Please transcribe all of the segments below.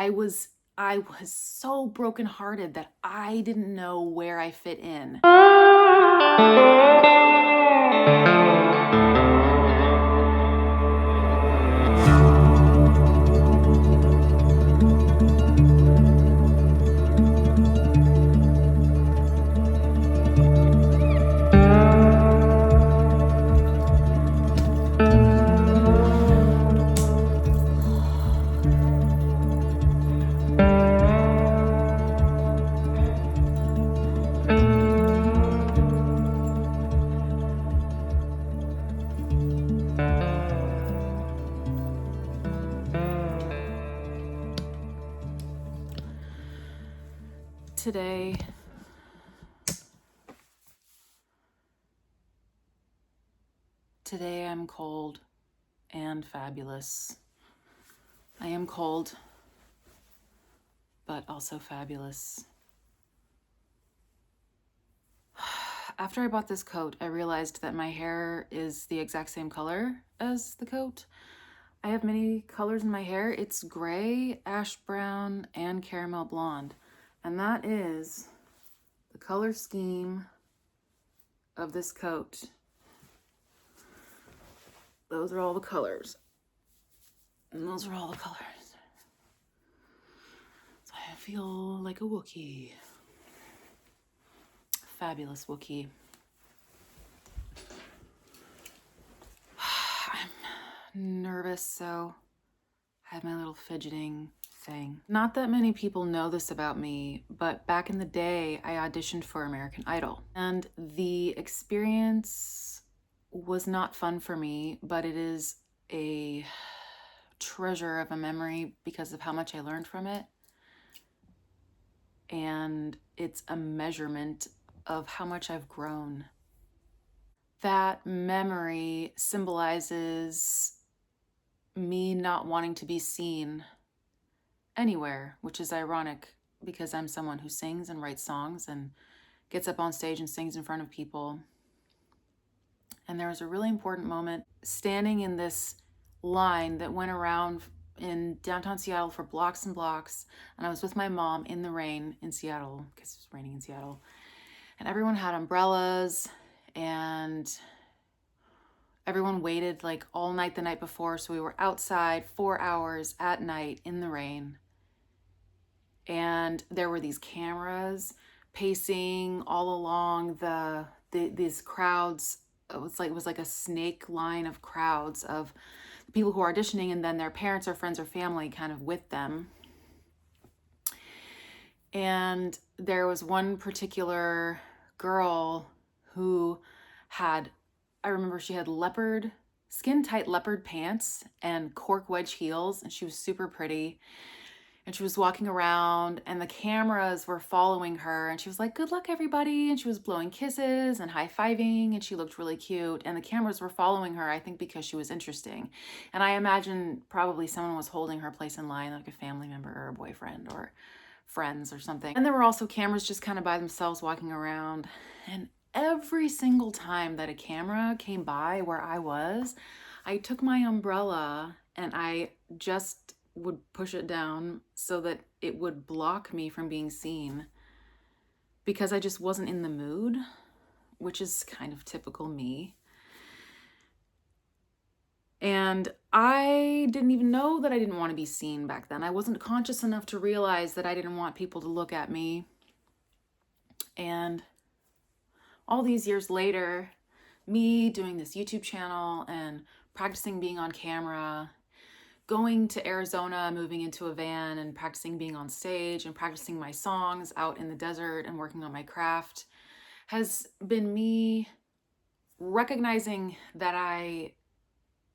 I was so brokenhearted that I didn't know where I fit in. Today I'm cold and fabulous. I am cold, but also fabulous. After I bought this coat, I realized that my hair is the exact same color as the coat. I have many colors in my hair. It's gray, ash brown, and caramel blonde. And that is the color scheme of this coat. Those are all the colors. And those are all the colors. So I feel like a Wookiee. Fabulous Wookiee. I'm nervous, so I have my little fidgeting thing. Not that many people know this about me, but back in the day, I auditioned for American Idol. And the experience was not fun for me, but it is a treasure of a memory because of how much I learned from it. And it's a measurement of how much I've grown. That memory symbolizes me not wanting to be seen anywhere, which is ironic because I'm someone who sings and writes songs and gets up on stage and sings in front of people. And there was a really important moment standing in this line that went around in downtown Seattle for blocks and blocks. And I was with my mom in the rain in Seattle because it was raining in Seattle. And everyone had umbrellas and everyone waited like all night the night before. So we were outside 4 hours at night in the rain. And there were these cameras pacing all along these crowds. It was like a snake line of crowds of people who are auditioning and then their parents or friends or family kind of with them. And there was one particular girl who had, I remember she had skin-tight leopard pants and cork wedge heels, and she was super pretty. And she was walking around and the cameras were following her and she was like, "Good luck, everybody." And she was blowing kisses and high-fiving and she looked really cute. And the cameras were following her, I think, because she was interesting. And I imagine probably someone was holding her place in line, like a family member or a boyfriend or friends or something. And there were also cameras just kind of by themselves walking around. And every single time that a camera came by where I was, I took my umbrella and I just would push it down so that it would block me from being seen because I just wasn't in the mood, which is kind of typical me. And I didn't even know that I didn't want to be seen back then. I wasn't conscious enough to realize that I didn't want people to look at me. And all these years later, me doing this YouTube channel and practicing being on camera, going to Arizona, moving into a van and practicing being on stage and practicing my songs out in the desert and working on my craft has been me recognizing that I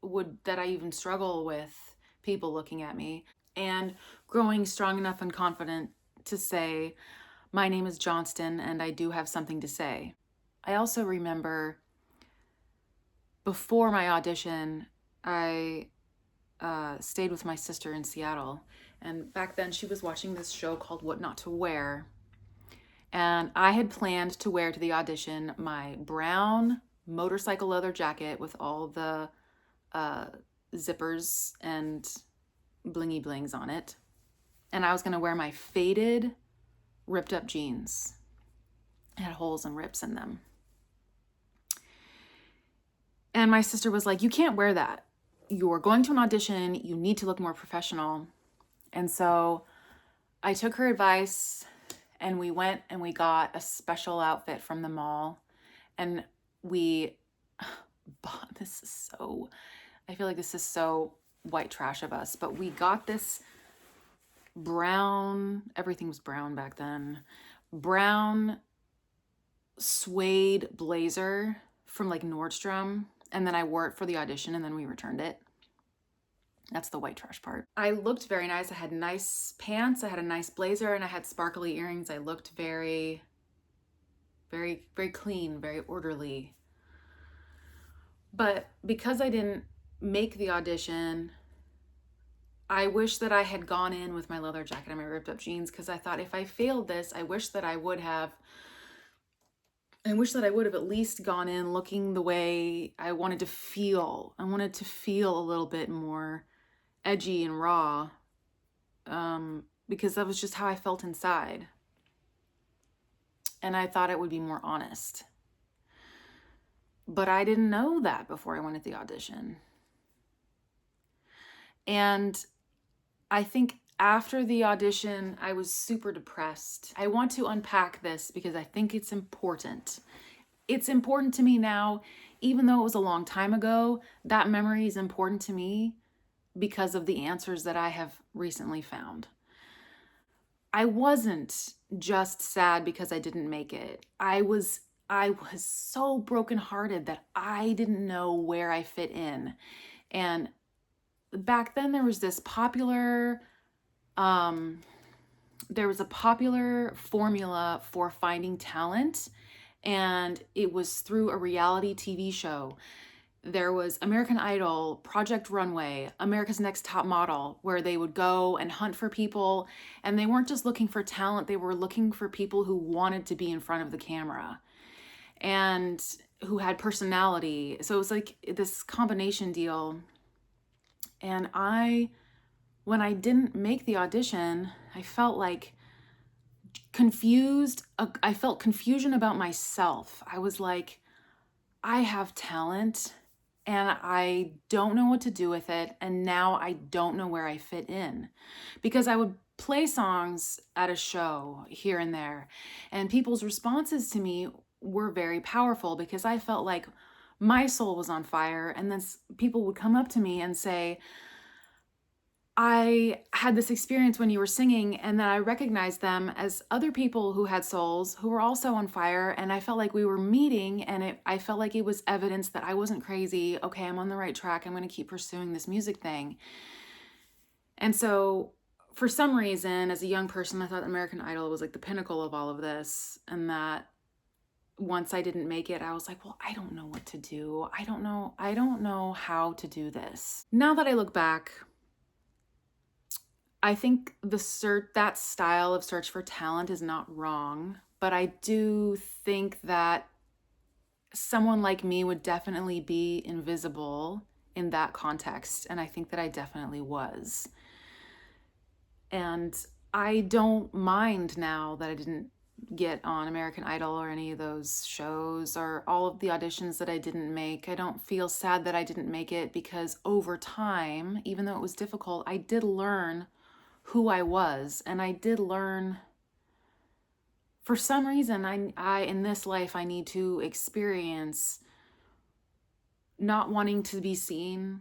even struggle with people looking at me and growing strong enough and confident to say, "My name is Johnston and I do have something to say." I also remember before my audition, I stayed with my sister in Seattle. And back then she was watching this show called What Not to Wear. And I had planned to wear to the audition my brown motorcycle leather jacket with all the zippers and blingy blings on it. and I was going to wear my faded, ripped up jeans. It had holes and rips in them. And my sister was like, you can't wear that. You're going to an audition. You need to look more professional. And so I took her advice and we went and we got a special outfit from the mall. And we bought, I feel like this is so white trash of us, but we got this brown, everything was brown back then, brown suede blazer from like Nordstrom. And then I wore it for the audition and then we returned it. That's the white trash part. I looked very nice. I had nice pants. I had a nice blazer and I had sparkly earrings. I looked very, very, very clean, very orderly. But because I didn't make the audition, I wish that I had gone in with my leather jacket and my ripped up jeans, because I thought if I failed this, I wish that I would have at least gone in looking the way I wanted to feel. I wanted to feel a little bit more edgy and raw, because that was just how I felt inside. And I thought it would be more honest. But I didn't know that before I went at the audition. And I think after the audition, I was super depressed. I want to unpack this because I think it's important. It's important to me now, even though it was a long time ago. That memory is important to me because of the answers that I have recently found. I wasn't just sad because I didn't make it. I was so brokenhearted that I didn't know where I fit in. And back then there was this popular, there was a popular formula for finding talent, and it was through a reality TV show. There was American Idol, Project Runway, America's Next Top Model, where they would go and hunt for people, and they weren't just looking for talent, they were looking for people who wanted to be in front of the camera and who had personality. So it was like this combination deal. And when I didn't make the audition, I felt like confused. I felt confusion about myself. I was like, I have talent and I don't know what to do with it. And now I don't know where I fit in, because I would play songs at a show here and there, and people's responses to me were very powerful because I felt like my soul was on fire. And then people would come up to me and say, I had this experience when you were singing, and then I recognized them as other people who had souls who were also on fire. And I felt like we were meeting, and I felt like it was evidence that I wasn't crazy. Okay, I'm on the right track. I'm going to keep pursuing this music thing. And so for some reason, as a young person, I thought American Idol was like the pinnacle of all of this. And that once I didn't make it, I was like, well, I don't know what to do. I don't know how to do this. Now that I look back, I think that style of search for talent is not wrong, but I do think that someone like me would definitely be invisible in that context, and I think that I definitely was. And I don't mind now that I didn't get on American Idol or any of those shows or all of the auditions that I didn't make. I don't feel sad that I didn't make it, because over time, even though it was difficult, I did learn who I was, and I did learn, for some reason, I in this life, I need to experience not wanting to be seen,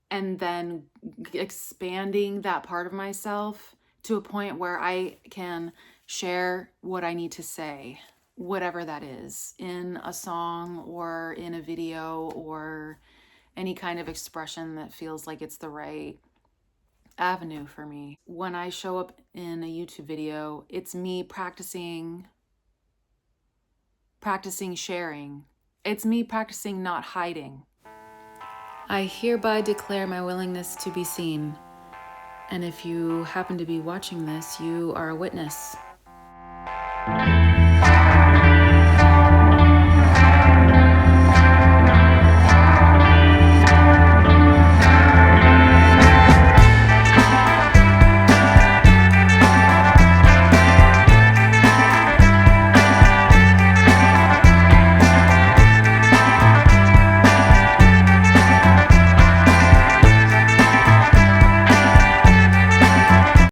and then expanding that part of myself to a point where I can share what I need to say, whatever that is, in a song or in a video or any kind of expression that feels like it's the right avenue for me. When I show up in a YouTube video, it's me practicing sharing. It's me practicing not hiding. I hereby declare my willingness to be seen. And if you happen to be watching this, you are a witness.